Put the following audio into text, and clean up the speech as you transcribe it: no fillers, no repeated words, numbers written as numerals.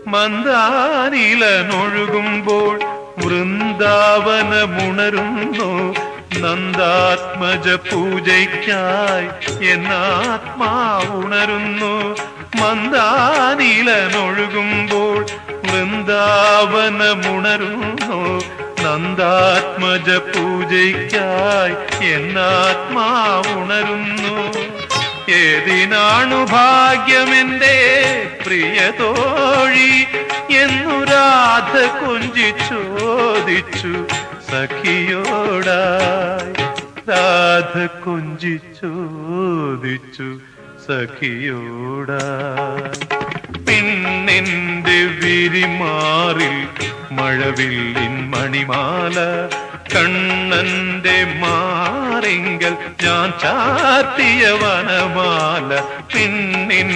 മന്ദാനിലനൊഴുകുമ്പോൾ വൃന്ദാവനമുണരുന്നു. നന്ദാത്മജ പൂജയ്ക്കായി എന്നാത്മാവുണരുന്നു. മന്ദാനിലനൊഴുകുമ്പോൾ വൃന്ദാവനമുണരുന്നു. നന്ദാത്മജ പൂജയ്ക്കായി എന്നാത്മാവുണരുന്നു. ഏതിനാണു ഭാഗ്യമെന്റെ പ്രിയ തോഴി എന്നു രാധ കൊഞ്ചി ചോദിച്ചു സഖിയോടായി. രാധ കൊഞ്ചി ചോദിച്ചു സഖിയോടായി. പിന്നെന്റെ വിരിമാറിൽ മഴവില്ലിൻ മണിമാല, കണ്ണന്റെ മാറിങ്കൽ ഞാൻ ചാർത്തിയ വനമാല. പിന്നിൻ